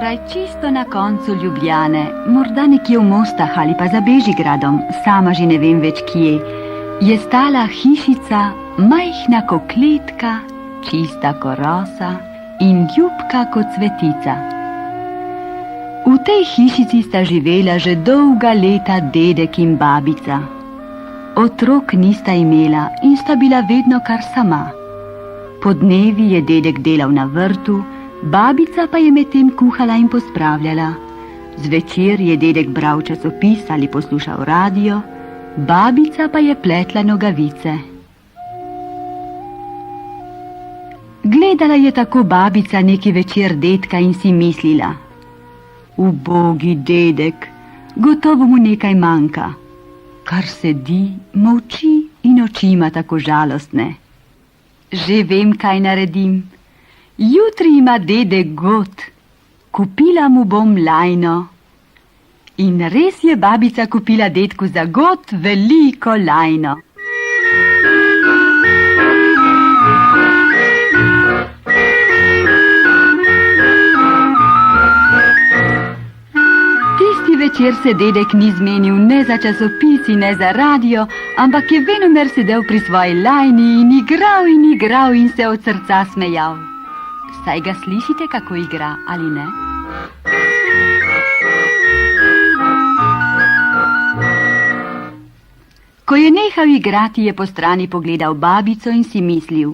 zjutraj, čisto na koncu Ljubljane, morda nekje v Mostah ali pa za Bežigradom, sama že ne vem več kje, je stala hišica, majhna kot kletka, čista kot rosa in ljubka kot cvetica. V tej hišici sta živela že dolga leta dedek in babica. Otrok nista imela in sta bila vedno kar sama. Podnevi je dedek delal na vrtu, babica pa je medtem kuhala in pospravljala. Zvečer je dedek bral časopis ali poslušal radio, babica pa je pletla nogavice. Gledala je tako babica neki večer dedka in si mislila: ubogi dedek, gotovo mu nekaj manjka. Kar sedi, molči in oči ima tako žalostne. Že vem, kaj naredim. Jutri ima dedek god, kupila mu bom lajno. In res je babica kupila dedku za god veliko lajno. Tisti večer se dedek ni zmenil ne za časopisi, ne za radio, ampak je venomer sedel pri svoji lajni in igral in se od srca smejal. Saj ga slišite, kako igra, ali ne? Ko je nehal igrati, je po strani pogledal babico in si mislil: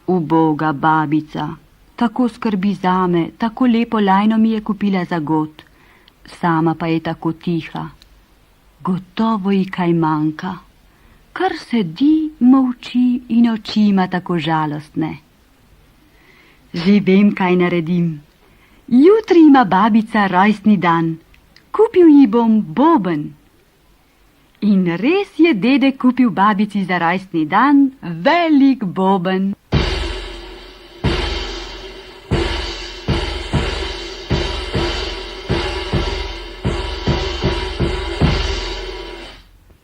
uboga babica, tako skrbi zame, tako lepo lajno mi je kupila za god, sama pa je tako tiha. Gotovo ji kaj manjka. Kar sedi, molči in oči ima tako žalostne. Že vem, kaj naredim. Jutri ima babica rojstni dan. Kupil ji bom boben. In res je dedek kupil babici za rojstni dan velik boben.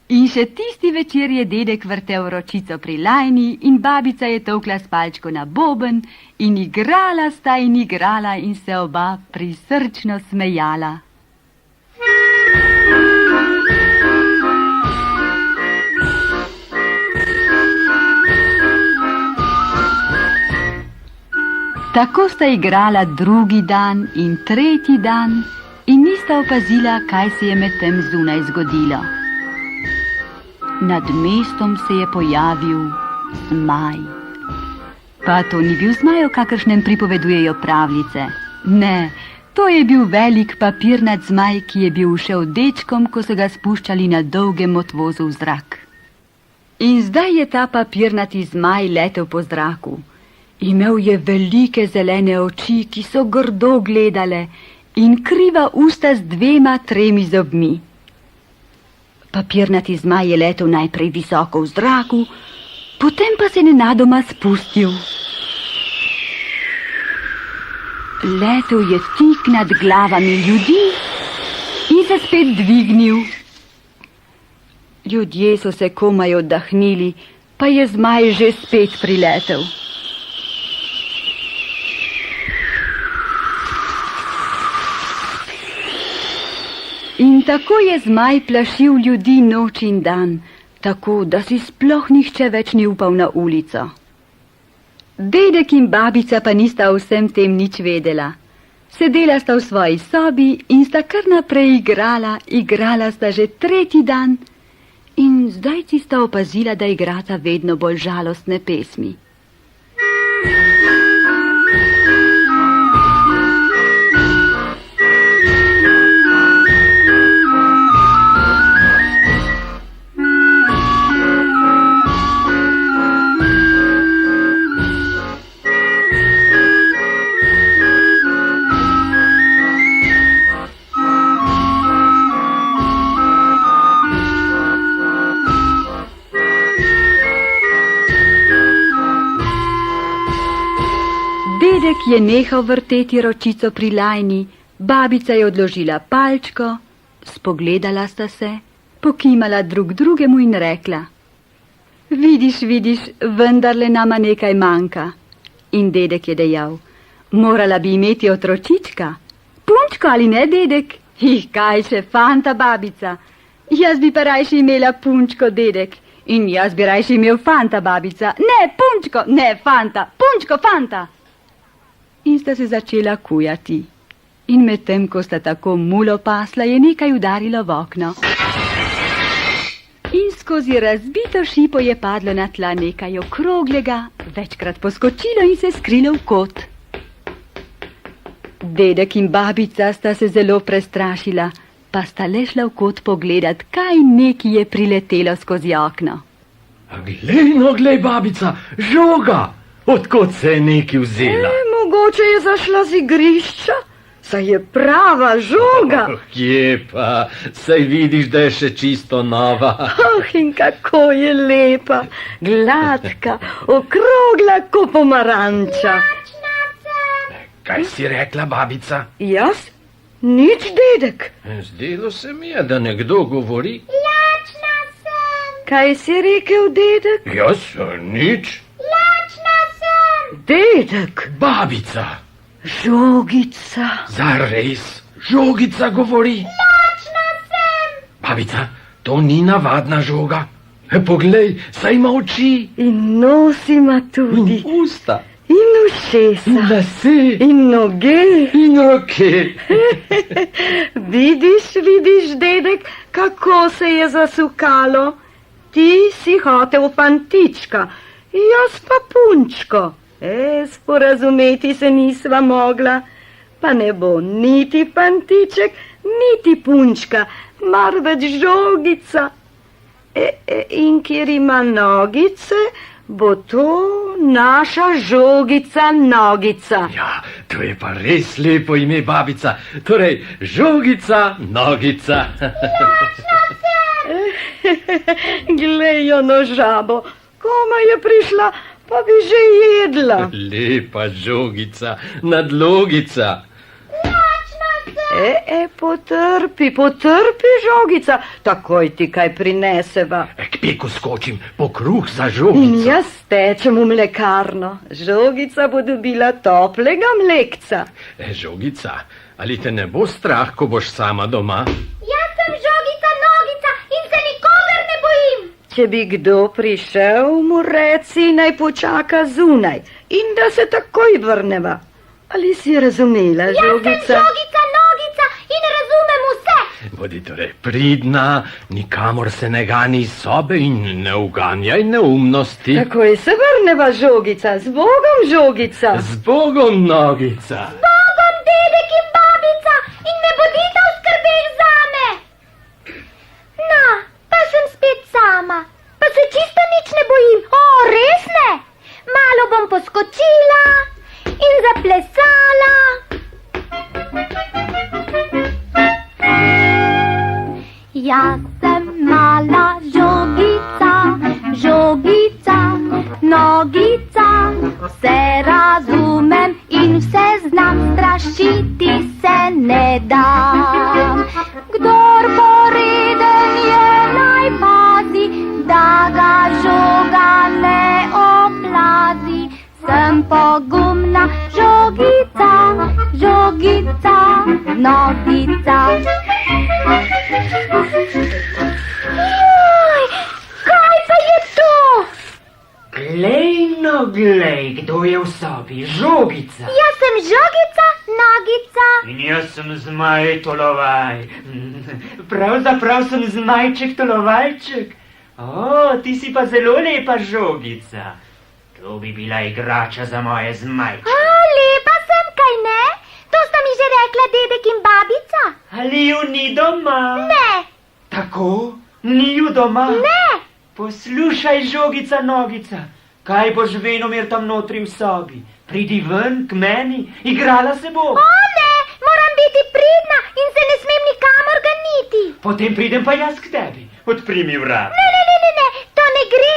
In še tisti večer je dedek vrtel ročico pri lajni in babica je tolkla s palčko na boben in igrala sta in igrala in se oba prisrčno smejala. Tako sta igrala drugi dan in tretji dan in nista opazila, kaj se je medtem zunaj zgodilo. Nad mestom se je pojavil zmaj. Pa to ni bil zmaj, o kakršnem pripovedujejo pravljice. Ne, to je bil velik papirnat zmaj, ki je bil všel dečkom, ko so ga spuščali na dolgem motvozu v zrak. In zdaj je ta papirnati zmaj letel po zraku. Imel je velike zelene oči, ki so grdo gledale, in kriva usta z 2-3 zobmi. Papirnati zmaj je letel najprej visoko v zraku, potem pa se nenadoma spustil. Letel je tik nad glavami ljudi in se spet dvignil. Ljudje so se komaj oddahnili, pa je zmaj že spet priletel. In tako je zmaj plašil ljudi noč in dan, tako da si sploh nihče več ni upal na ulico. Dedek in babica pa nista o vsem tem nič vedela. Sedela sta v svoji sobi in sta kar naprej igrala sta že tretji dan in zdajci sta opazila, da igrata vedno bolj žalostne pesmi. Dedek je nehal vrteti ročico pri lajni, babica je odložila palčko, spogledala sta se, pokimala drug drugemu in rekla: Vidiš, vendarle nama nekaj manjka. In dedek je dejal: Morala bi imeti otročička, punčko, ali ne, dedek? Kaj še, fanta, babica. Jaz bi pa rajši imela punčko, dedek. In jaz bi rajši imel fanta, babica. Ne, punčko, ne, fanta, punčko, fanta. In sta se začela kujati. In medtem, ko sta tako mulo pasla, je nekaj udarilo v okno. In skozi razbito šipo je padlo na tla nekaj okroglega, večkrat poskočilo in se skrilo v kot. Dedek in babica sta se zelo prestrašila, pa sta le šla v kot pogledat, kaj neki je priletelo skozi okno. Glej, babica, žoga! Odkot se je neki vzela? Mogoče je zašla z igrišča, saj je prava žoga. Kje pa, saj vidiš, da je še čisto nova. In kako je lepa, gladka, okrogla ko pomaranča. Kaj si rekla, babica? Jaz? Nič, dedek. Zdelo se mi je, da nekdo govori. Lačna sem. Kaj si rekel, dedek? Jaz, nič. Lačna sem. Dedek. Babica. Žogica. Zares, žogica govori. Lačna sem. Babica, to ni navadna žoga. Poglej, saj ima oči. In nos ima tudi. In usta. In ušesa. In lase. In noge. In roke. Vidiš, dedek, kako se je zasukalo. Ti si hotel fantička, jaz pa punčko. Sporazumeti se nisva mogla, pa ne bo niti fantiček, niti punčka, marveč žogica. In kjer ima nogice, bo to naša žogica nogica. Ja, to je pa res lepo ime, babica. Torej, žogica nogica. Glej ono žabo, koma je prišla, pa bi že jedla. Lepa žogica, nadlogica. Potrpi, žogica, takoj ti kaj prineseva. K peku skočim, po kruh za žogico. In jaz tečem v mlekarno, žogica bo dobila toplega mlekca. Žogica, ali te ne bo strah, ko boš sama doma? Jaz sem žogica nogica in se nikogar ne bojim. Če bi kdo prišel, mu reci, naj počaka zunaj in da se takoj vrneva. Ali si razumela, žogica? Jaz sem žogica nogica in razumem vse. Bodi torej pridna, nikamor se ne gani iz sobe in ne uganjaj neumnosti. Takoj se vrneva, žogica, z Bogom, žogica. Z Bogom, nogica. Z Bogom, dedek in babica, in ne bodite v skrbeh zame. No, pa sem spet sama, pa se čisto nič ne bojim. Res ne? Malo bom poskočila in zaplesala. Jaz sem mala žogica, žogica, nogica, vse razumem in vse znam, strašiti se ne dam. Kdor poreden je, naj pazi, da ga žoga ne oplazi. Sem pogumna žogica, žogica, nogica. Joj, kaj pa je to? Glej, kdo je v sobi? Žogica. Jaz sem žogica, nogica. In jaz sem zmaj tolovaj. Pravzaprav sem zmajček tolovalček. Ti si pa zelo lepa žogica. To bi bila igrača za moje zmajčke. Lepa sem, kaj ne? To sta mi že rekla dedek in babica. Ali ju ni doma? Ne. Tako? Ni ju doma? Ne. Poslušaj, žogica nogica, kaj boš venomer tam notri v sobi? Pridi ven k meni, igrala se bo. Ne, moram biti pridna in se ne smem nikamor ganiti. Potem pridem pa jaz k tebi, odpri mi vrat. Ne, to ne gre.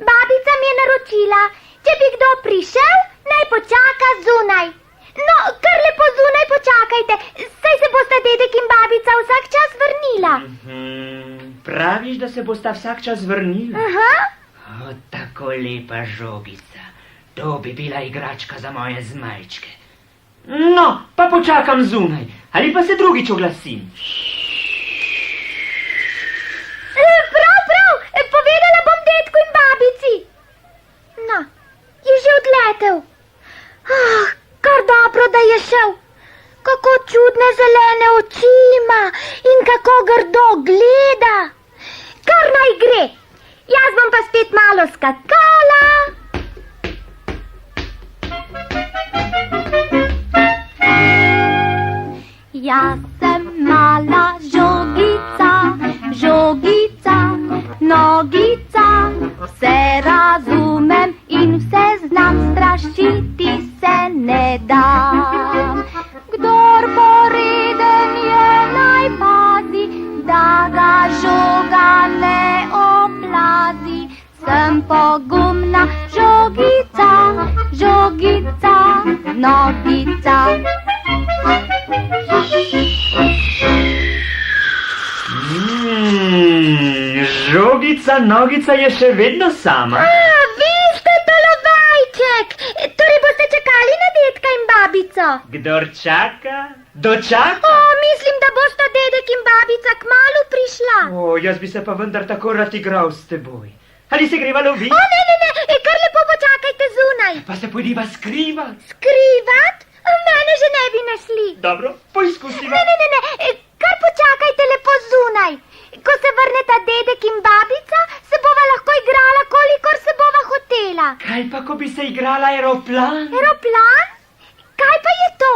Babica mi je naročila, če bi kdo prišel, naj počaka zunaj. No, kar lepo zunaj počakajte, saj se bosta dedek in babica vsak čas vrnila. Praviš, da se bosta vsak čas vrnila? Aha. Tako lepa žogica. To bi bila igračka za moje zmajčke. No, pa počakam zunaj, ali pa se drugič oglasim. Prav, povedala bom detku in babici. No, je že odletel. Kar dobro, da je šel. Kako čudne zelene oči ima in kako grdo gleda. Kar naj gre. Jaz bom pa spet malo skakala. Jaz sem mala žogica, žogica, nogica, vse razumem in vse znam, strašiti se ne dam. Kdor poreden je, naj pazi, da ga žoga ne oplazi. Sem pogumna žogica, žogica, nogica. Žogica, nogica je še vedno sama. Vi ste tolovajček. Torej boste čakali na dedka in babico. Kdor čaka, dočaka. Mislim, da bosta dedek in babica kmalu prišla. Jaz bi se pa vendar tako rad igral s teboj. Ali se greva lovit? Ne, kar lepo počakajte zunaj. Pa se pojdiva skrivat. Skrivat? Mene že ne bi našli. Dobro, poizkusiva. Ne, kar počakajte lepo zunaj. Ko se vrneta dedek in babica, se bova lahko igrala, kolikor se bova hotela. Kaj pa, ko bi se igrala aeroplan? Aeroplan? Kaj pa je to?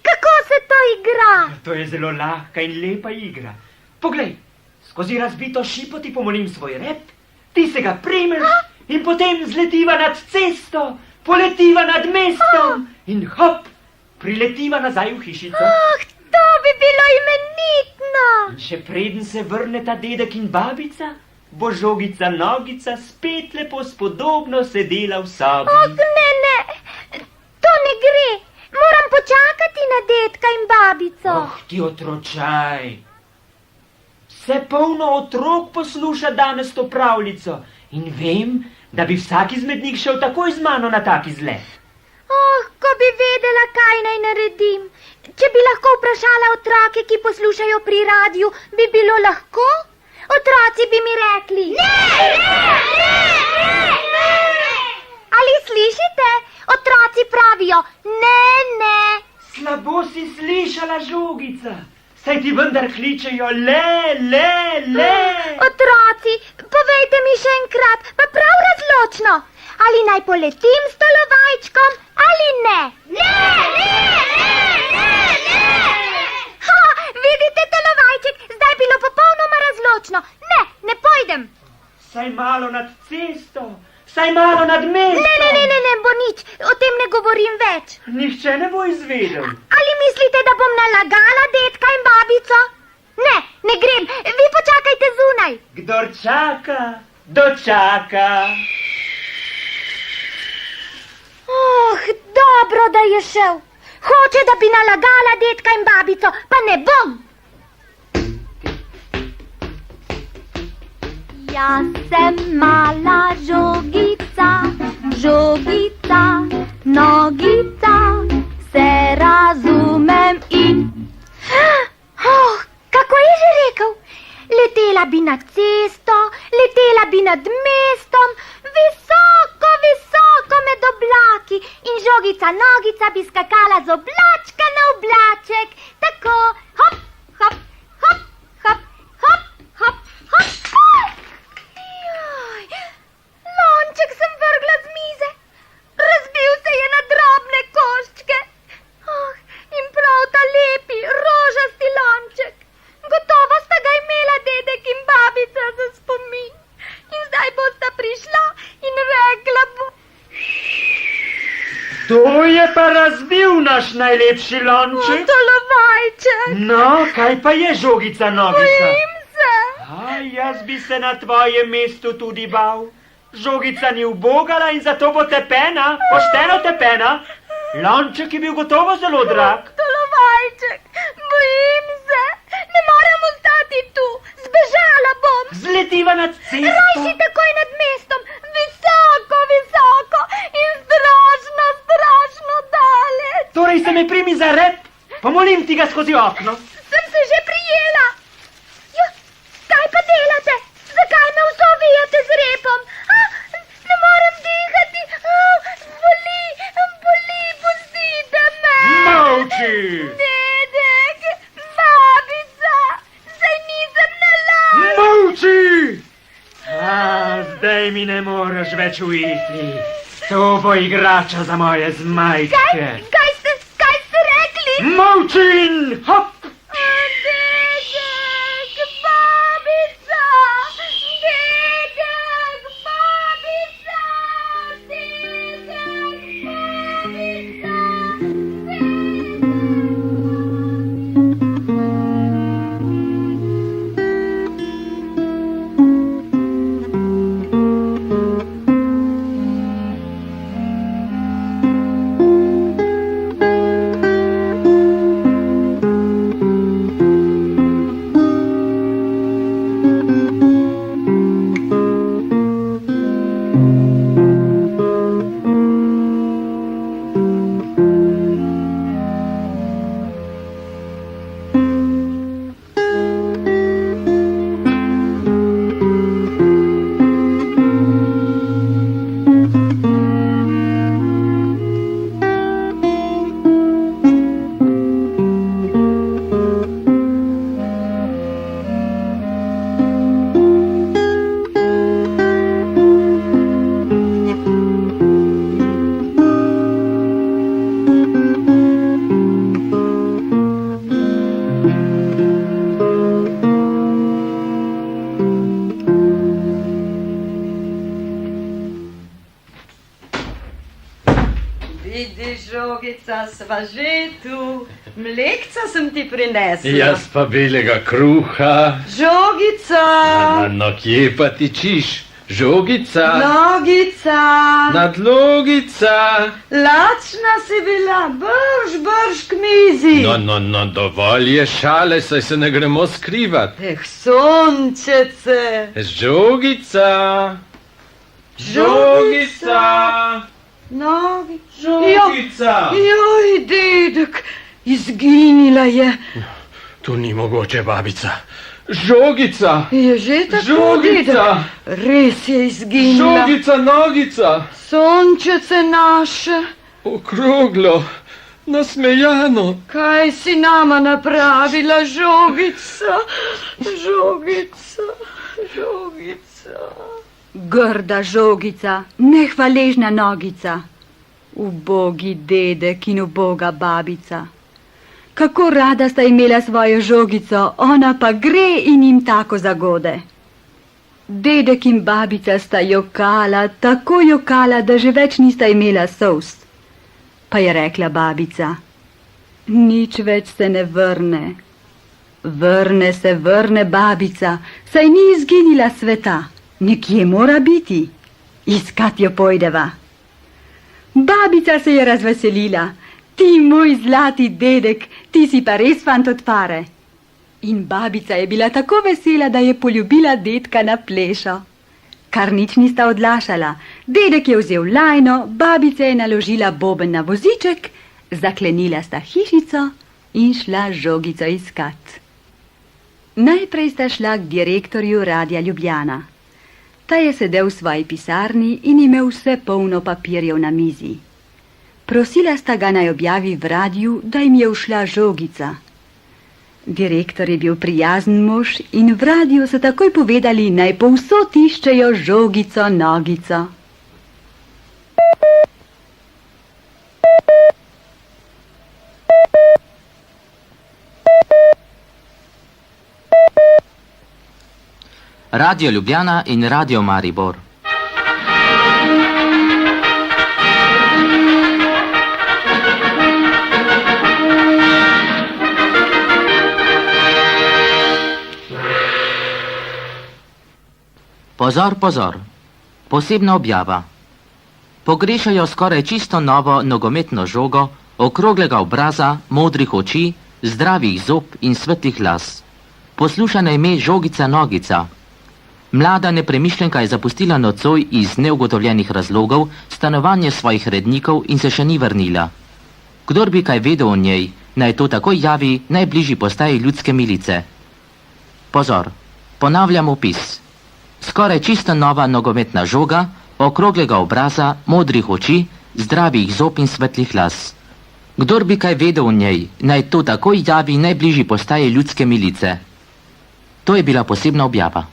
Kako se to igra? To je zelo lahka in lepa igra. Poglej, skozi razbito šipo ti pomolim svoj rep, ti se ga primeš in potem zletiva nad cesto, poletiva nad mestom in hop, priletiva nazaj v hišico. To bi bilo imenitno. In še preden se vrneta dedek in babica, bo žogica nogica spet lepo spodobno sedela v sobi. Ne, to ne gre. Moram počakati na dedka in babico. Ti otročaj. Vse polno otrok posluša danes to pravljico in vem, da bi vsak izmed njih šel takoj z mano na tak izlet. Ko bi vedela, kaj naj naredim. Če bi lahko vprašala otroke, ki poslušajo pri radiju, bi bilo lahko? Otroci bi mi rekli. Ne! Ali slišite? Otroci pravijo ne. Slabo si slišala, žogica. Saj ti vendar kličejo le. Otroci, povejte mi še enkrat, pa prav razločno. Ali naj poletim s tolovajčkom ali ne? Vidite, tolovajček, zdaj bilo popolnoma razločno. Ne pojdem. Saj malo nad cesto, saj malo nad mestom. Ne, bo nič, o tem ne govorim več. Nihče ne bo izvedel. Ali mislite, da bom nalagala dedka in babico? Ne grem, vi počakajte zunaj. Kdor čaka, dočaka. Dobro, da je šel. Hoče, da bi nalagala dedka in babico, pa ne bom. Jaz sem mala žogica, žogica, nogica, se razumem in... Kako je že rekel? Letela bi na cesto, letela bi nad mestom, visoko med oblaki in žogica nogica bi skakala z oblačka na oblaček, tako hop, hop, hop, hop, hop, hop, hop. Lonček sem vrgla z mize, razbil se je na drobne koščke. In prav ta lepi, rožasti lonček. Gotovo sta ga imela dedek in babica za spomin. In zdaj bosta prišla in rekla bo... To je pa razbil naš najlepši lonček. Tolovajček. No, kaj pa je žogica nogica? Bojim se. Jaz bi se na tvojem mestu tudi bal. Žogica ni ubogala in zato bo tepena, pošteno tepena. Lonček je bil gotovo zelo drag. Tolovajček, bojim se. Ne moram ostati tu. Zbežala bom. Zletiva nad cesto. Rajši takoj nad mestom. Visoko in strašno daleč. Torej se me primi za rep, pomolim ti ga skozi okno. Sem se že prijela. Jo, kaj pa delate? Zakaj me vzovijate z repom? Ne morem dihati. Boli, pustite me. Molči! Dedek, babica, zdaj nisem na laži. Molči! Zdaj mi ne moreš več uiti. To bo igrača za moje zmajčke. Kaj ste rekli? Molčin! Hop! Dedek, babica, Vidiš, žogica, sva že tu. Mlekca sem ti prinesla. Jaz pa belega kruha. Žogica. No, kje pa tičiš? Žogica. Nogica. Nadlogica. Lačna si bila, brž k mizi. No, dovolj je šale, saj se ne gremo skrivat. Sončece. Žogica. Žogica. Joj, dedek, izginila je. Tu ni mogoče, babica. Žogica. Je že tako, Žogica. dedek? Res je izginila. Žogica, nogica. Sončece naše. Okroglo, nasmejano. Kaj si nama napravila, žogica? Grda žogica, nehvaležna nogica. Ubogi dedek in uboga babica. Kako rada sta imela svojo žogico, ona pa gre in jim tako zagode. Dedek in babica sta jokala, tako jokala, da že več nista imela solz. Pa je rekla babica: nič več se ne vrne. Vrne, babica, saj ni izginila sveta. Nekje mora biti. Iskat jo pojdeva. Babica se je razveselila. Ti, moj zlati dedek, ti si pa res fant od pare. In babica je bila tako vesela, da je poljubila dedka na plešo. Kar nič nista odlašala. Dedek je vzel lajno, babica je naložila boben na voziček, zaklenila sta hišico in šla žogico iskat. Najprej sta šla k direktorju Radia Ljubljana. Ta je sedel v svoji pisarni in imel vse polno papirjev na mizi. Prosila sta ga naj objavi v radiju, da jim je ušla žogica. Direktor je bil prijazen mož in v radiju so takoj povedali, naj povsod iščejo žogico, nogico. Radio Ljubljana in Radio Maribor. Pozor, pozor. Posebna objava. Pogrešajo skoraj čisto novo nogometno žogo, okroglega obraza, modrih oči, zdravih zob in svetlih las. Posluša na ime Žogica Nogica. Mlada nepremišljenka je zapustila nocoj iz neugotovljenih razlogov stanovanje svojih rednikov in se še ni vrnila. Kdor bi kaj vedel o njej, naj to takoj javi najbližji postaji ljudske milice. Pozor, ponavljam opis. Skoraj čisto nova nogometna žoga, okroglega obraza, modrih oči, zdravih zob in svetlih las. Kdor bi kaj vedel o njej, naj to takoj javi najbližji postaji ljudske milice. To je bila posebna objava.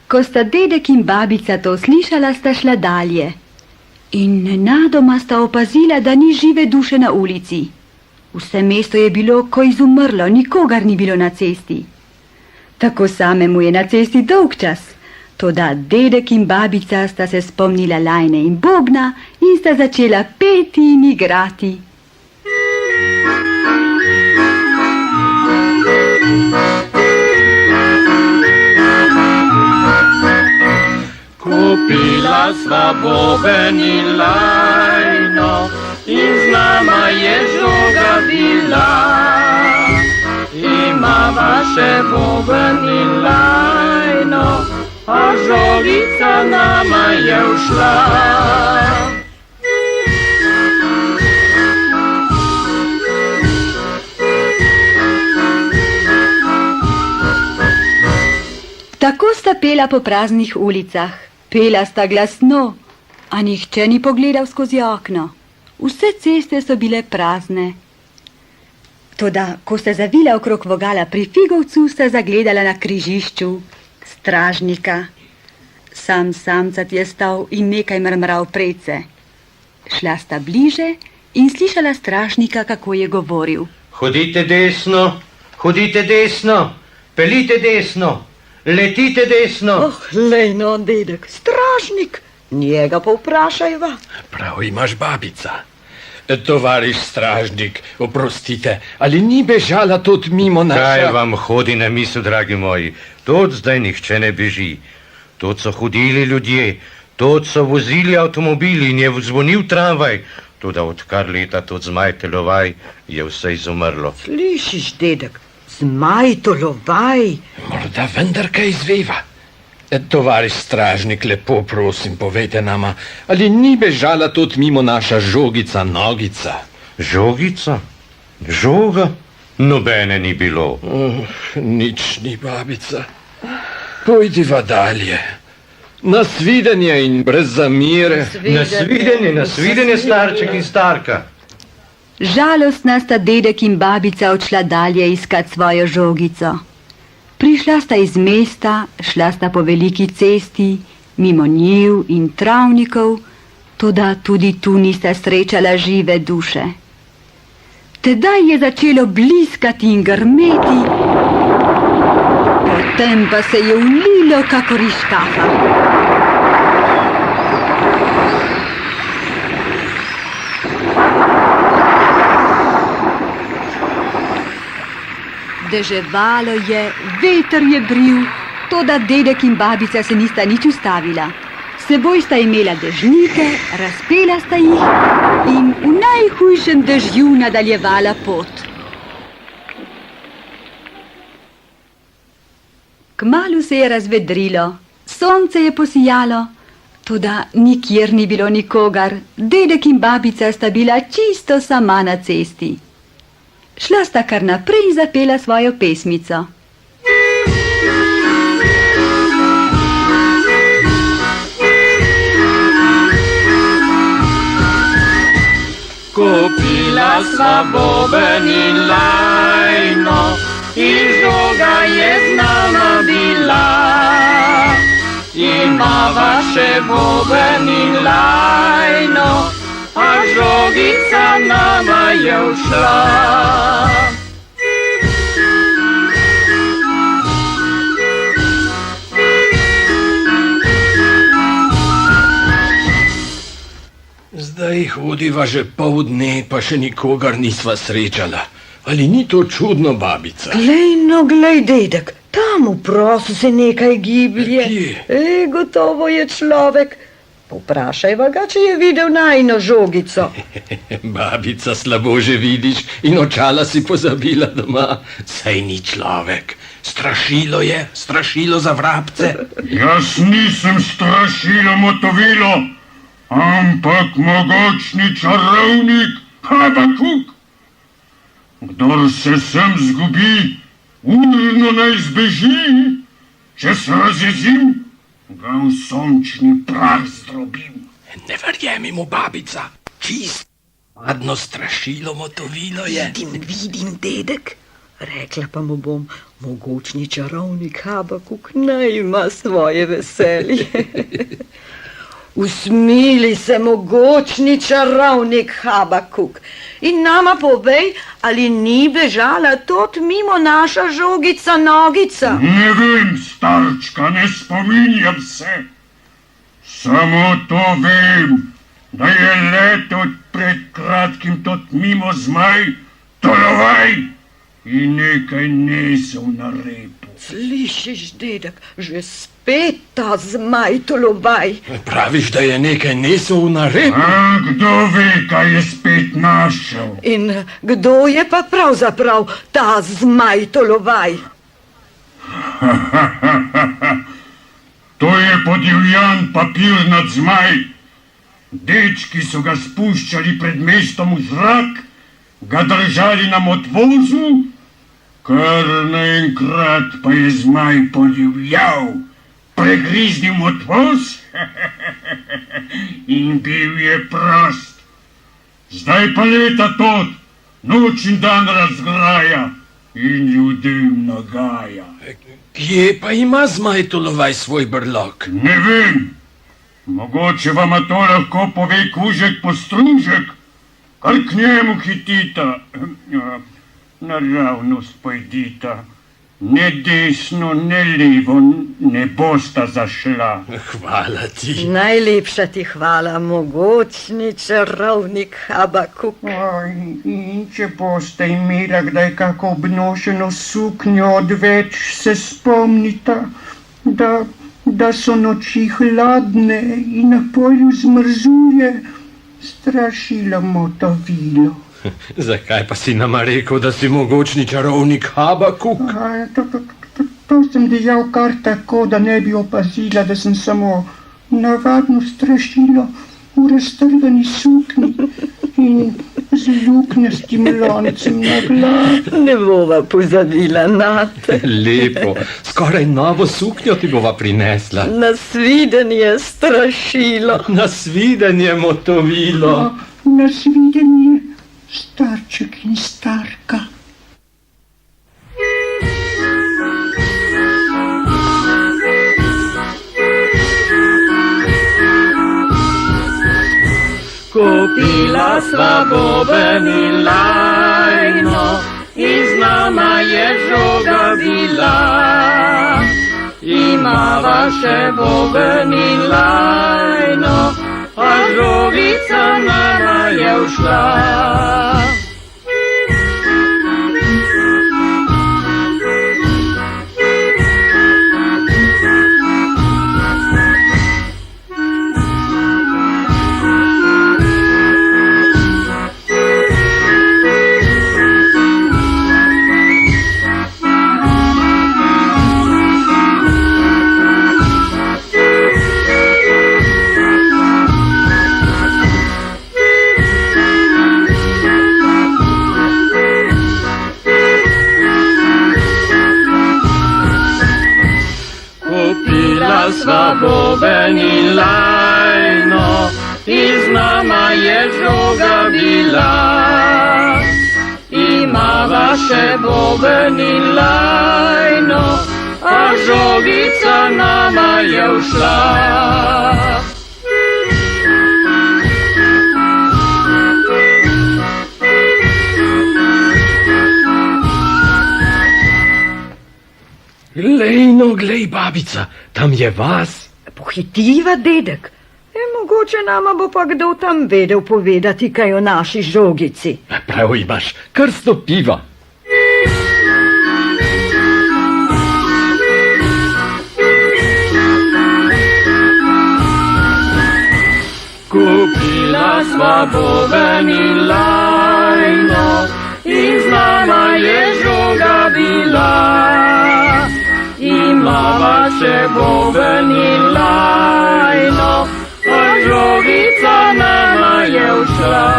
Ko sta dedek in babica to slišala, sta šla dalje. In nenadoma sta opazila, da ni žive duše na ulici. Vse mesto je bilo ko izumrlo, nikogar ni bilo na cesti. Tako samemu je na cesti dolg čas. Toda dedek in babica sta se spomnila lajne in bobna in sta začela peti in igrati. Kupila sva boben in lajno in z nama je žoga bila. Imava še boben in lajno, a žogica nama je ušla. Tako sta pela po praznih ulicah. Pela sta glasno, a nihče ni pogledal skozi okno. Vse ceste so bile prazne. Toda, ko sta zavila okrog vogala pri Figovcu, sta zagledala na križišču stražnika. Samcat je stal in nekaj mrmral prece. Šla sta bliže in slišala stražnika, kako je govoril. Hodite desno, pelite desno. Letite desno. Oh, lejno, dedek, stražnik, njega pa vprašajva. Prav imaš, babica. Tovariš stražnik, oprostite, ali ni bežala tot mimo naša... Kaj vam hodi na misel, dragi moji? Tot zdaj nihče ne beži. Tot so hodili ljudje, tot so vozili avtomobili in je zvonil tramvaj. Toda odkar leta tot zmaj telovaj, je vse izumrlo. Slišiš, dedek, zmaj tolovaj. Morda vendar kaj izveva. Tovariš stražnik, lepo prosim, povejte nama, ali ni bežala tot mimo naša žogica Nogica? Žogica? Žoga? Nobene ni bilo. Nič ni, babica. Pojdiva dalje. Nasvidenje in brez zamire. Nasvidenje, starček in starka. Žalostna sta dedek in babica odšla dalje iskat svojo žogico. Prišla sta iz mesta, šla sta po veliki cesti, mimo njiv in travnikov, toda tudi tu nista srečala žive duše. Tedaj je začelo bliskati in grmeti, potem pa se je ulilo kakor iz škafa. Deževalo je, veter je bril, toda dedek in babica se nista nič ustavila. S seboj sta imela dežnike, razpela sta jih in v najhujšem dežju nadaljevala pot. Kmalu se je razvedrilo, sonce je posijalo, toda nikjer ni bilo nikogar, dedek in babica sta bila čisto sama na cesti. Šla sta kar naprej in zapela svojo pesmico. Kupila sva boben in lajno in žoga je z nama bila. Imava še boben in lajno, a žogica nama je ušla. Zdaj hodiva že pol dne, pa še nikogar nisva srečala. Ali ni to čudno, babica? Glej, dedek, tam v prosu se nekaj giblje. Kje? Gotovo je človek. Povprašajva ga, če je videl najino žogico. Babica, slabo že vidiš in očala si pozabila doma. Saj ni človek. Strašilo je, strašilo za vrabce. Jaz nisem strašilo motovilo, ampak mogočni čarovnik Habakuk. Kdor se sem zgubi, urno naj zbeži, če se razjezim, ga v sončni prah zdrobim. Ne verjemi mu, babica. Čist adno strašilo motovilo je. Vidim, dedek. Rekla pa mu bom, mogočni čarovnik Habakuk naj ima svoje veselje. Usmili se, mogočni čarovnik Habakuk, in nama povej, ali ni bežala tot mimo naša žogica Nogica. Ne vem, starčka, ne spominjam se. Samo to vem, da je leto pred kratkim tot mimo zmaj, Tolovaj, in nekaj nesel na repu. Slišiš, dedek, že spet ta zmaj Tolovaj. Praviš, da je nekaj nesel na rep? A kdo ve, kaj je spet našel? In kdo je pa pravzaprav ta zmaj Tolovaj? To je podivjan papirnat zmaj. Dečki so ga spuščali pred mestom v zrak, ga držali na motvozu, kar naenkrat pa je zmaj podivjal, pregriznil motvoz in bil je prost. Zdaj pa leta tot, noč in dan razgraja in ljudem nagaja. Kje pa ima zmaj Tolovaj svoj brlog? Ne vem, mogoče vama to lahko pove kužek postružek, kar k njemu hitita. Naravnost pojdita, ne desno, ne levo, ne bosta zašla. Hvala ti. Najlepša ti hvala, mogočni čarovnik Habakuk. In če boste imela kdaj kako obnošeno suknjo odveč, se spomnita, da so noči hladne in na polju zmrzuje strašilo motovilo. Zakaj pa si nama rekel, da si mogočni čarovnik Habakuk? To sem dejal kar tako, da ne bi opazila, da sem samo navadno strašilo v raztrgani sukni in z luknjastim loncem na glavi. Ne bova pozabila nate. Lepo, skoraj novo suknjo ti bova prinesla. Nasvidenje strašilo. Nasvidenje motovilo. Nasvidenje, starček in starka. Kupila sva boben in lajno, iz nama je žoga bila. Imava še boben in lajno, a žogica nama je ušla. Sva boben in lajno, iz nama je žoga bila. Imava še boben in lajno, a žogica nama je ušla. Glej, no, glej, babica, tam je vas. Pohitiva, dedek. Mogoče nama bo pa kdo tam vedel povedati kaj o naši žogici. Prav imaš, kar stopiva. sva boben in lajno, in z nama je žoga bila. Imava še boben in lajno, a žogica nama je ušla.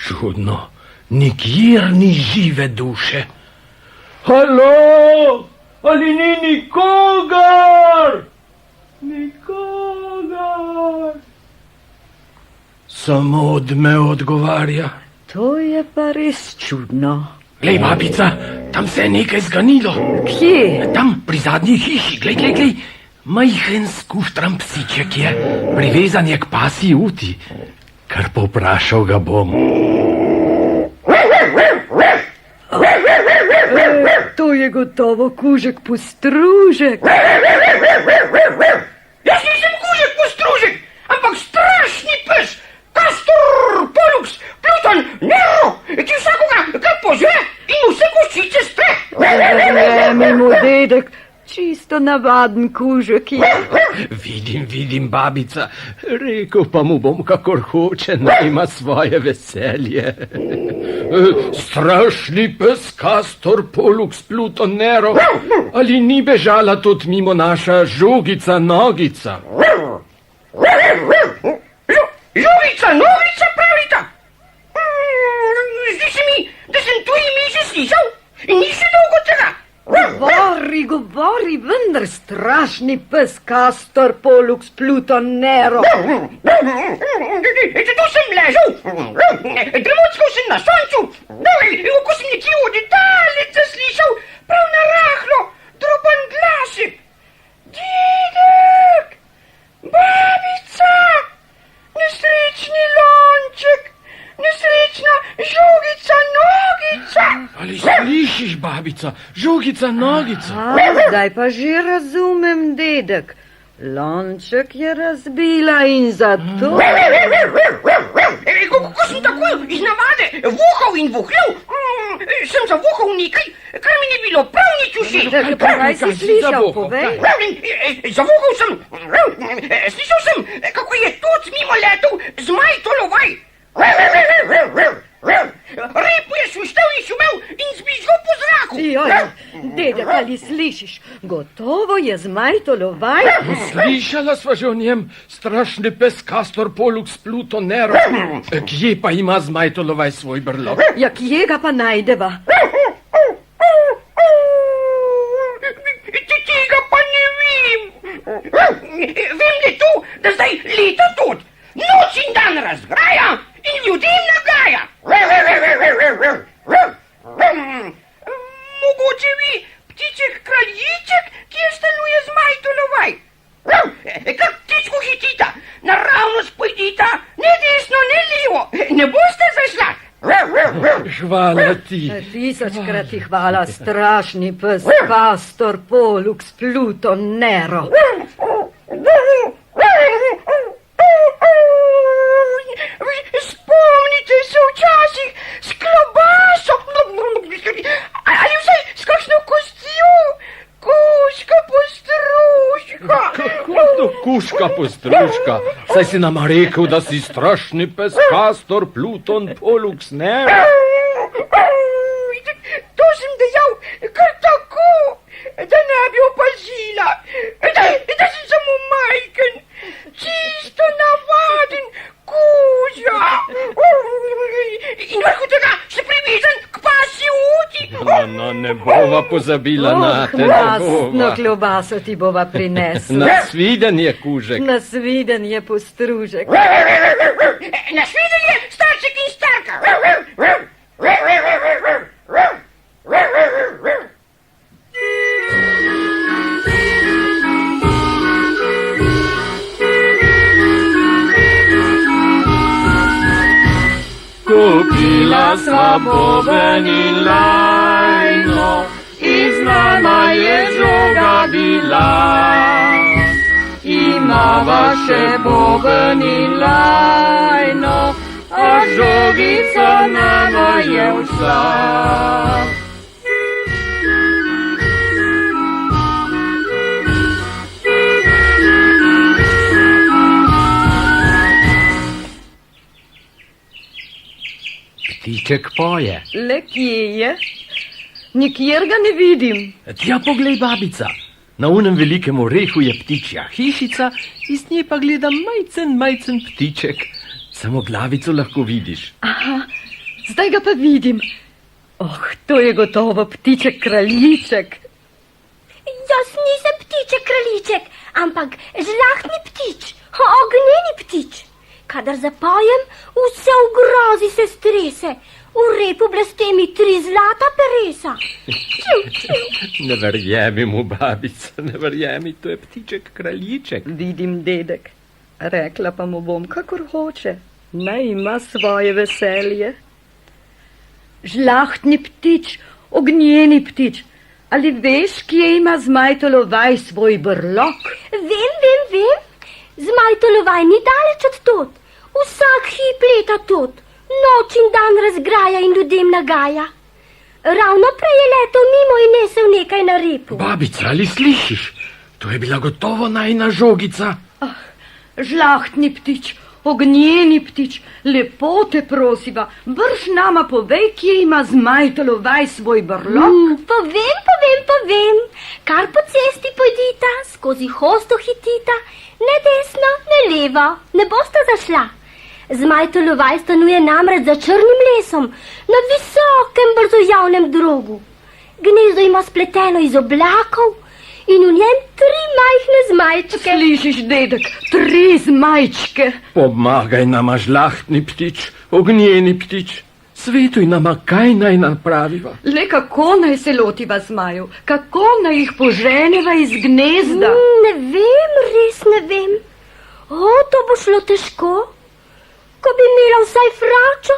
Čudno, nikjer ni žive duše. Halo, ali ni nikogar? Nikogar. Samo odme odgovarja. To je pa res čudno. Glej, babica, tam se je nekaj zganilo. Kje? Tam, pri zadnji hiši, glej. Majhen skuštran psiček je, privezan je k pasji uti. Kar povprašal ga bom. To je gotovo kužek Postružek. Jaz nisem kužek Postružek, ampak strašni pes, Castor, Pollux, Pluton, Nero, ki vsakoga kar požre in vse koščice spre. Verjemi mu, dedek, čisto navaden kužek je. Vidim, babica, rekel pa mu bom, kakor hoče, naj ima svoje veselje. Strašni pes Castor, Pollux, Pluton, Nero, ali ni bežala tudi mimo naša žogica Nogica? Žogica, Nogica pravita. Zdi se mi, da sem to ime že slišal in ni še dolgo tega. Govori, vendar strašni pes Castor, Pollux, Pluton, Nero. Tu sem ležal, dremockal sem na soncu, ko sem nekje od daleč zaslišal prav narahlo droben glasek. Dedek, babica, nesrečni lonček, nesrečna žogica Nogica. Ali slišiš, babica, žogica Nogica? Zdaj pa že razumem, dedek. Lonček je razbila in zato... Ko sem takoj iz navade vohal in vohljal, sem zavohal nekaj, kar mi ni bilo prav nič všeč. Kaj si slišal, povej? Zavohal sem, slišal sem, kako je tuc mimo letel zmaj Tolovaj. Repo je šuštel in šumel in zbižgal po zraku. Dedek, ali slišiš? Gotovo je zmaj Tolovaj. Slišala sva že o njem, strašni pes Castor, Pollux, Pluton, Nero. Kje pa ima zmaj Tolovaj svoj brlog? Ja, kje ga pa najdeva? Tega pa ne vem. Vem le to, da zdaj leta tod, noč in dan razgraja in ljudem nagaja. Mogoče vi ptiček kraljiček, kjer stanuje zmaj Tolovaj. Kar ptičko hitita, naravnost pojdita, ne desno, ne levo, ne boste zašla. Hvala ti. Tisočkrat ti hvala, strašni pes Castor, Pollux, Pluton, Nero. Spomnite se včasih s klobaso, ali vsaj s kakšno kostjo, kužka Postružka. Kako to kužka Postružka? Saj si nama rekel, da si strašni pes Castor, Pluton, Pollux, Nero. To sem dejal kar tako, da ne bi opazila, da sem samo majken, čisto navaden kuža. In vrhu tega še privezan k pasji uti. No, ne bova pozabila na te, ne Krasno bova. klobaso ti bova prinesla. Nasvidenje, kužek. Nasvidenje, Postružek. Nasvidenje, starček in starka. Kupila sva boben in lajno, iz nama je žoga bila. Imava še boben in lajno, a a žogica nama je vsa. Ptiček poje. Le kje je? Nikjer ga ne vidim. Tja poglej, babica. Na unem velikem orehu je ptičja hišica, iz nje pa gleda majcen ptiček. Samo glavico lahko vidiš. Aha, zdaj ga pa vidim. To je gotovo ptiček kraljiček. Jaz nisem ptiček kraljiček, ampak žlahtni ptič, ognjeni ptič. Kadar zapojem, vse v grozi se strese. V repu blestemi 3 zlata peresa. Ne verjemi mu, babica, ne verjemi, to je ptiček kraljiček. Vidim, dedek. Rekla pa mu bom, kakor hoče. Naj ima svoje veselje. Žlahtni ptič, ognjeni ptič. Ali veš, kje ima Zmajtolovaj svoj brlog? Vem. Zmajtolovaj ni daleč od tod. Vsak hip leta tod. Noč in dan razgraja in ljudem nagaja. Ravno prej je letel mimo in nesel nekaj na repu. Babica, ali slišiš? To je bila gotovo najina žogica. Žlahtni ptič, ognjeni ptič, lepo te prosiva, brž nama povej, kje ima Zmajtolovaj svoj brlog. Povem. Kar po cesti pojdita, skozi hosto hitita, ne desno, ne levo, ne bosta zašla. Zmajtolovaj stanuje namreč za črnim lesom, na visokem brzojavnem drogu. Gnezdo ima spleteno iz oblakov in v njem 3 majhne zmajčke. Slišiš, dedek, 3 zmajčke. Pomagaj nama, žlahtni ptič, ognjeni ptič. Svetuj nama, kaj naj napraviva. Le kako naj se lotiva zmaju, kako naj jih poženeva iz gnezda? Ne vem, res ne vem. To bo šlo težko. Ko bi imela vsaj fračo,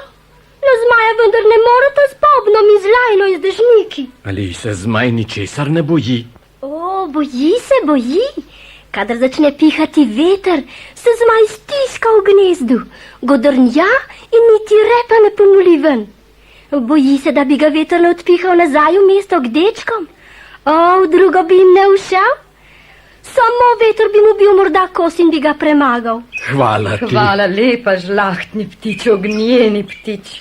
na zmaja vendar ne morata s bobnom in z lajno iz dežniki. Ali se zmaj ničesar ne boji? Boji. Kadar začne pihati veter, se zmaj stiska v gnezdu, godrnja in niti repa ne pomoli ven. Boji se, da bi ga veter ne odpihal nazaj v mesto k dečkom. V drugo bi jim ne ušel. Samo veter bi mu bil morda kos in bi ga premagal. Hvala ti. Hvala lepa, žlahtni ptič, ognjeni ptič.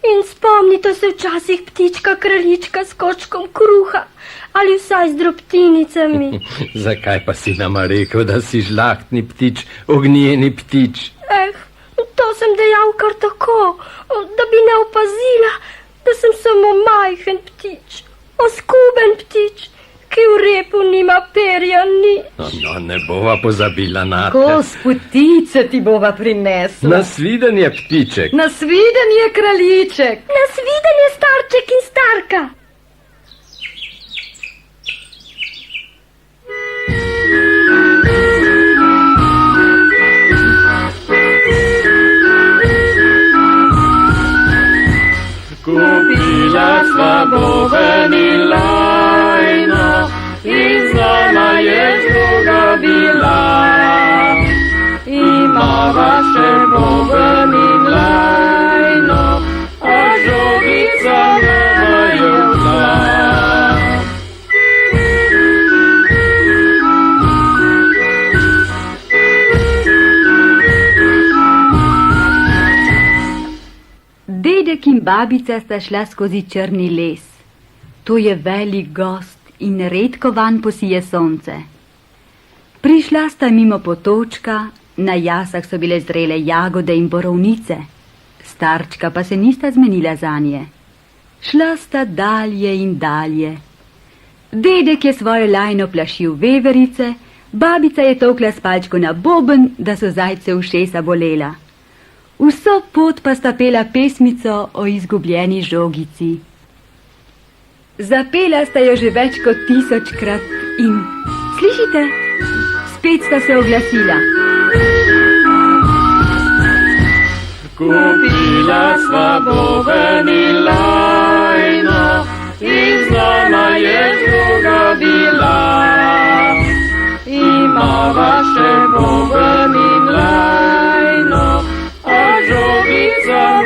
In spomnite se včasih ptička kraljička s kočkom kruha ali vsaj z drobtinicami. Zakaj pa si nama rekel, da si žlahtni ptič, ognjeni ptič? To sem dejal kar tako, da bi ne opazila, da sem samo majhen ptič, oskuben ptič, ki v repu nima perja nič. No, ne bova pozabila na te. Kos potice ti bova prinesla. Nasvidenje, ptiček. Nasvidenje, kraljiček. Nasvidenje, starček in starka. Kupila sva boven in lajno, in z nama je žoga bila. Imava še boven in lajno, a žogica nama je vsa. Dedek in babica sta šla skozi črni les. To je velik gost in redko van posije sonce. Prišla sta mimo potočka, na jasah so bile zrele jagode in borovnice. Starčka pa se nista zmenila zanje. Šla sta dalje in dalje. Dedek je svojo lajno plašil veverice, babica je tolkla s palčko na boben, da so zajce ušesa bolela. Vso pot pa sta pela pesmico o izgubljeni žogici. Zapela sta jo že več kot 1000-krat in, slišite, spet sta se oglasila. Kupila sva boven in lajno, in z nama je žoga bila. Imava še boven in lajno, a žogica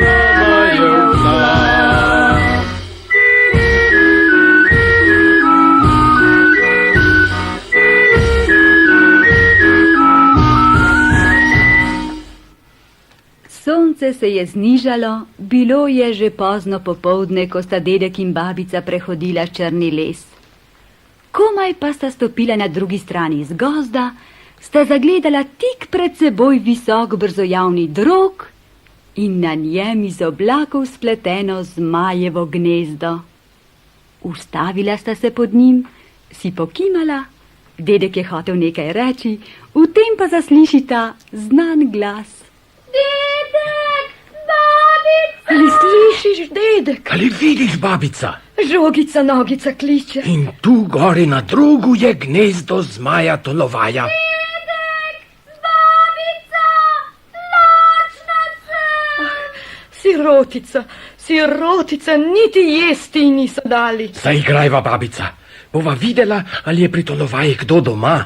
se je znižalo, bilo je že pozno popoldne, ko sta dedek in babica prehodila črni les. Komaj pa sta stopila na drugi strani iz gozda, sta zagledala tik pred seboj visok brzojavni drog in na njem iz oblakov spleteno zmajevo gnezdo. Ustavila sta se pod njim, si pokimala, dedek je hotel nekaj reči, v tem pa zaslišita znan glas. Dedek, babica! Ali slišiš, dedek? Ali vidiš, babica? Žogica nogica kliče. In tu gori na drogu je gnezdo zmaja tolovaja. Babica! Lačna sem! Sirotica, niti jesti niso dali. Zaigrajva, babica. Bova videla, ali je pri tolovaji kdo doma.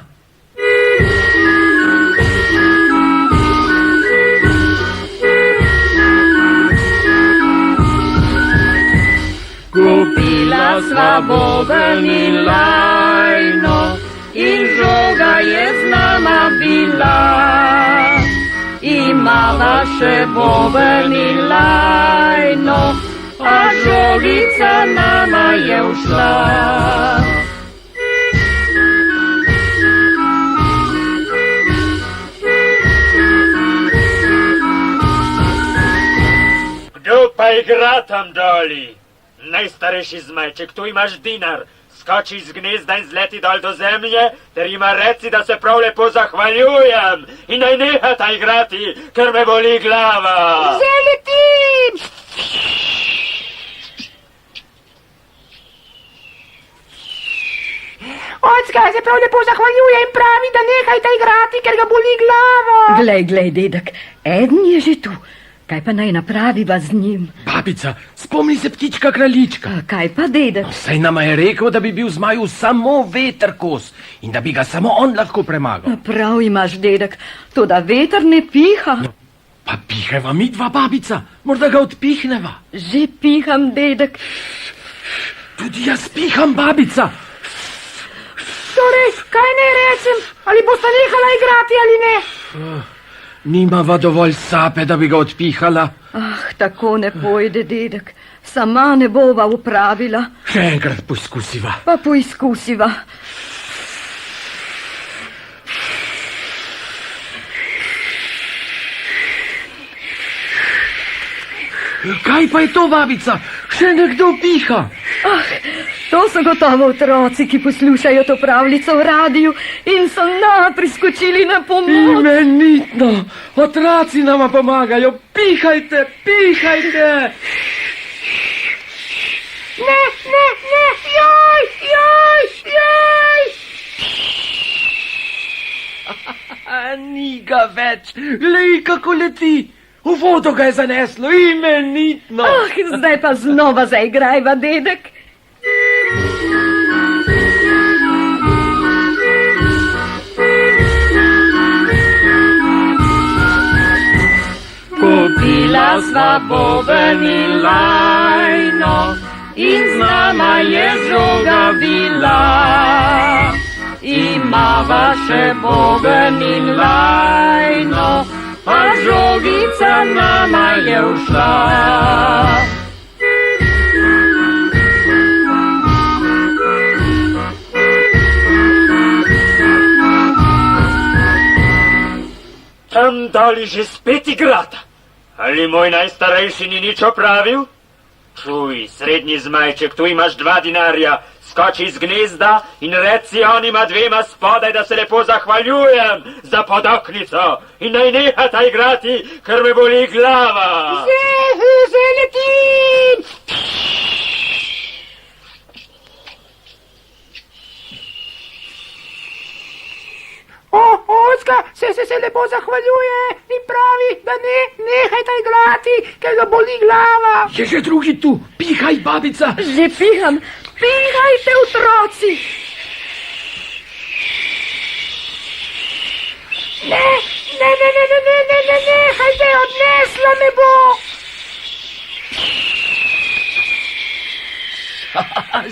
Kupila sva boben in lajno in žoga je z nama bila. Imava še boben in lajno, a žogica nama je ušla. Kdo pa igra tam doli? Najstarejši zmajček, tu imaš dinar. Skoči iz gnezda in zleti dol do zemlje, ter ima reci, da se prav lepo zahvaljujem in naj nehata igrati, ker me boli glava. Že letim! Ocka se prav lepo zahvaljuje in pravi, da nehajte igrati, ker ga boli glava. Glej, dedek, eden je že tu. Kaj pa naj napraviva z njim? Babica, spomni se ptička kraljička. A kaj pa, dedek? Saj nama je rekel, da bi bil zmaju samo veter kos in da bi ga samo on lahko premagal. Prav imaš, dedek, toda veter ne piha. Pa piheva mi dva, babica, morda ga odpihneva. Že piham, dedek. Tudi jaz piham, babica. Torej, kaj ne rečem? Ali boste nehala igrati ali ne? Nimava dovolj sape, da bi ga odpihala. Ah, tako ne pojde, dedek. Sama ne bova upravila. Še enkrat poizkusiva. Pa poizkusiva. Kaj pa je to, babica? Še nekdo piha. Ah, to so gotovo otroci, ki poslušajo to pravljico v radiju in so priskočili na pomoč. Imenitno, otroci nama pomagajo. Pihajte, pihajte. Ne, joj. Ni ga več. Glej, kako leti. V vodo ga je zaneslo, imenitno. Ah, zdaj pa znova zaigrajva, dedek. Kupila sva boben in lajno in z nama je žoga bila. Imava še boben in lajno, a žogica nama je ušla. Tam doli že spet igrata. Ali moj najstarejši ni nič opravil? Čuj, srednji zmajček, tu imaš 2 dinarja. Skoči iz gnezda in reci onima 2 spodaj, da se lepo zahvaljujem za podoknico in naj nehata igrati, ker me boli glava. Že letim! Ocka se lepo zahvaljuje in pravi, da nehajte igrati, ker ga boli glava. Je že drugi tu. Pihaj, babica. Že piham. Pihajte, otroci. Ne, nehajte, odnesla me bo.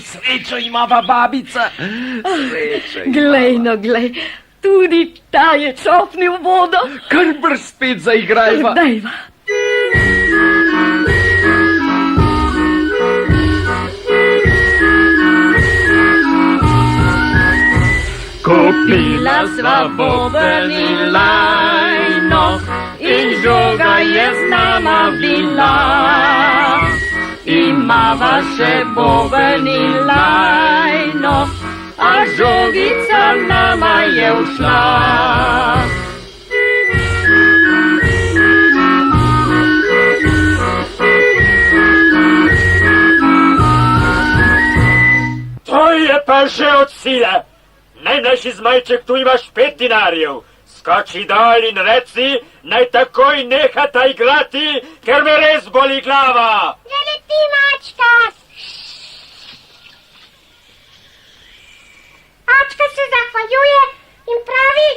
Srečo imava, babica. Glej, tudi ta je čopnil v vodo. Kar brz spet zaigrajva. Dajva. sva boben in lajno, in žoga je z nama bila. Imava še boben in lajno, a žogica nama je ušla. To je pa že od sile. Najnaši zmajček, tu imaš 5 dinarjev. Skoči dol in reci, naj takoj nehata igrati, ker me res boli glava. Zaleti mačka. Mačka se zahvaljuje in pravi.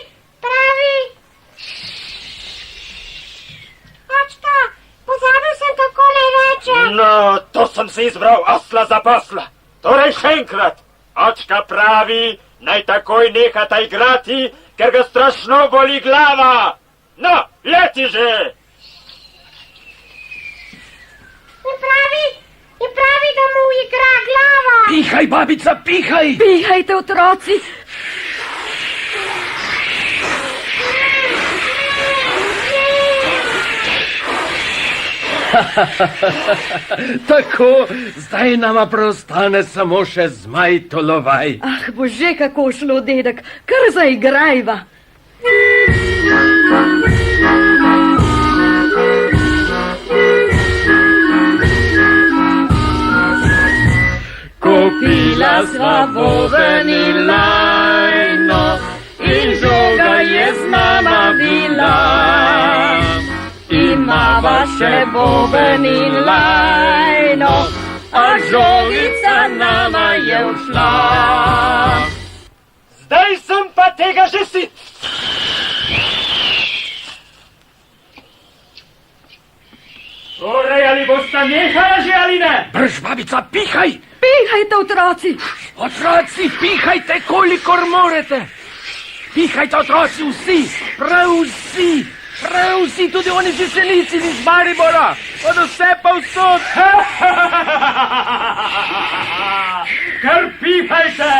Mačka, pozabil sem takole reče. No, to sem si izbral osla za posla. Torej še enkrat, očka pravi, naj takoj nehata igrati, ker ga strašno boli glava. No, leti že! In pravi, da mu igra glava. Pihaj, babica, pihaj! Pihajte, otroci! Tako, zdaj nama preostane samo še zmaj Tolovaj. Ah, bože, kako šlo, dedek, kar zaigrajva. Kupila sva boben in lajno, in žoga je z nama bila. Imava še boben in lajno, a žogica nama je ušla. Zdaj sem pa tega že sit. Torej, ali bosta nehala že ali ne? Brž, babica, pihaj! Pihajte, otroci! Otroci, pihajte, kolikor morete! Pihajte, otroci, vsi! Prav vsi! Prav vsi, tudi oni veselici iz Maribora! Od vse pa vsod! Kar pihajte!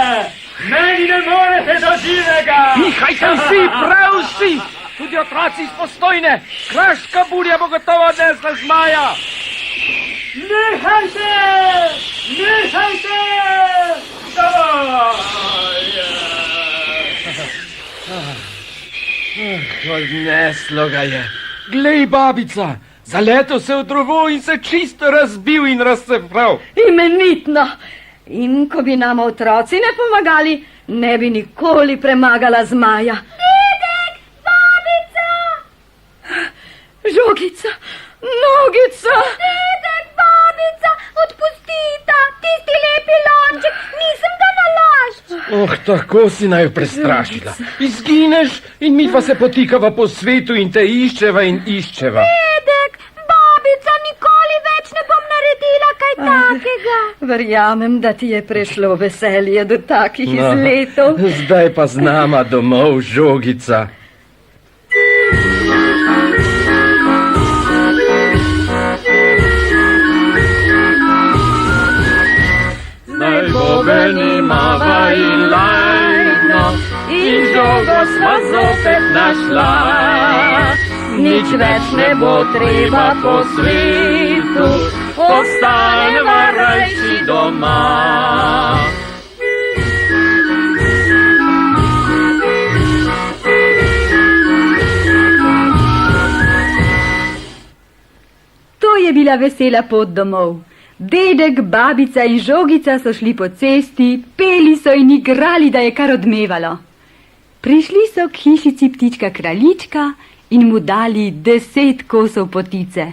Meni ne morete do živega! Pihajte vsi, prav vsi! Tudi otroci iz Postojne! Kraška burja bo gotovo odnesla zmaja! Nehajte! Nehajte! Odneslo ga je. Glej, babica, zaletel se v drevo in se čisto razbil in razcefral. Imenitno! In ko bi nama otroci ne pomagali, ne bi nikoli premagala zmaja. Dedek, babica! Žogica, nogica! Dedek, babica, odpustita, tisti lepi lonček, nisem ga nalašč. Oh, tako si naj prestrašila. Izgineš in mi pa se potikava po svetu in te iščeva in iščeva. Dedek, babica, nikoli več ne bom naredila kaj takega. Verjamem, da ti je prišlo veselje do takih izletov. Zdaj pa z nama domov, žogica. Zdaj boben imava in lajno, in žogo sva zopet našla. Nič več ne bo treba po svetu, ostaneva rajši doma. To je bila vesela pot domov. Dedek, babica in žogica so šli po cesti, peli so in igrali, da je kar odmevalo. Prišli so k hišici ptička kraljička in mu dali 10 kosov potice.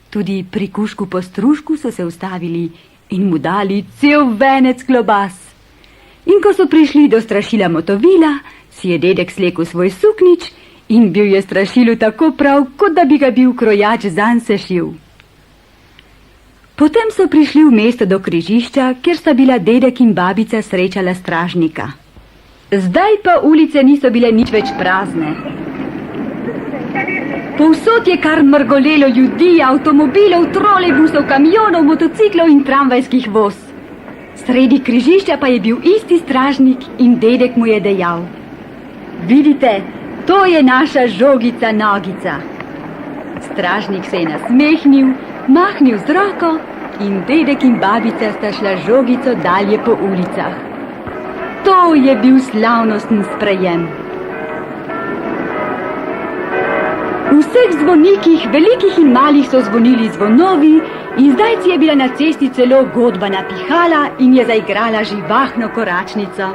Tudi pri kužku postružku so se ustavili in mu dali cel venec klobas. In ko so prišli do strašila Motovila, si je dedek slekel svoj suknič in bil je strašilu tako prav, kot da bi ga bil krojač zanj sešil. Potem so prišli v mesto do križišča, kjer sta bila dedek in babica srečala stražnika. Zdaj pa ulice niso bile nič več prazne. Povsod je kar mrgolelo ljudi, avtomobilov, trolejbusov, kamionov, motociklov in tramvajskih voz. Sredi križišča pa je bil isti stražnik in dedek mu je dejal: Vidite, to je naša žogica Nogica. Stražnik se je nasmehnil, mahnil z roko in dedek in babica sta šla žogico dalje po ulicah. To je bil slavnosten sprejem. V vseh zvonikih, velikih in malih, so zvonili zvonovi in zdaj si je bila na cesti celo godba napihala in je zaigrala živahno koračnico.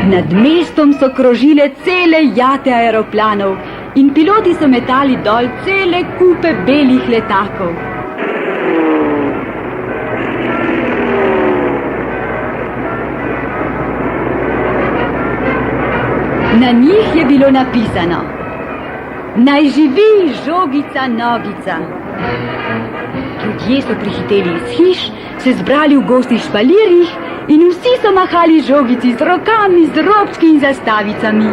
Nad mestom so krožile cele jate aeroplanov in piloti so metali dol cele kupe belih letakov. Na njih je bilo napisano: Naj živi žogica Nogica. Ljudje so prihiteli iz hiš, se zbrali v gostih špalirjih in vsi so mahali žogici z rokami, z robčki in zastavicami.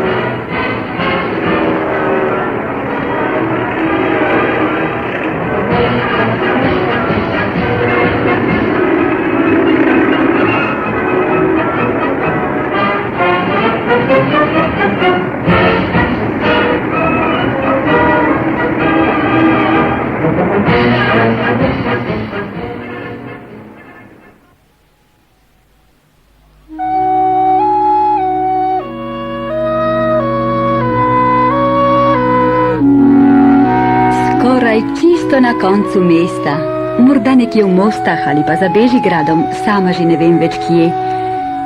Čisto na koncu mesta, morda nekje v Mostah ali pa za Bežigradom, sama že ne vem več kje,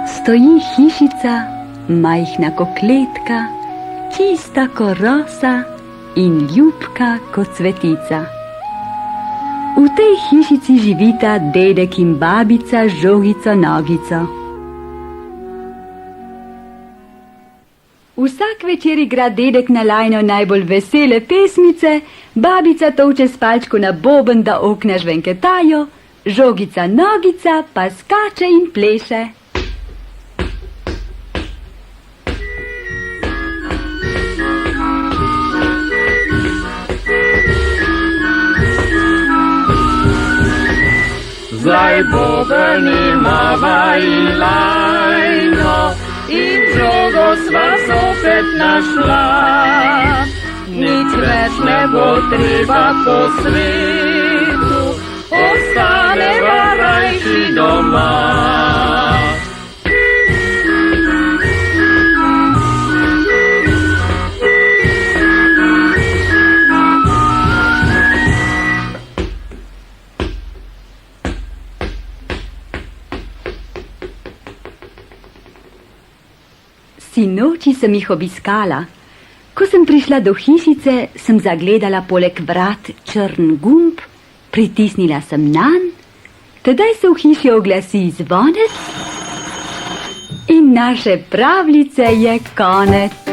stoji hišica, majhna kokletka, čista ko rosa in ljubka kot cvetica. V tej hišici živita dedek in babica z žogico Nogico. Vsak večer igra dedek na lajno najbolj vesele pesmice, babica tolče s palčko na boben, da okna žvenketajo, žogica Nogica pa skače in pleše. Zdaj boben imava in lajno in žogo sva zopet našla. Nič več ne bo treba po svetu, ostaneva rajši doma. Sinoči sem jih obiskala. Ko sem prišla do hišice, sem zagledala poleg vrat črn gumb, pritisnila sem nanj, tedaj se v hiši oglasi zvonec in naše pravljice je konec.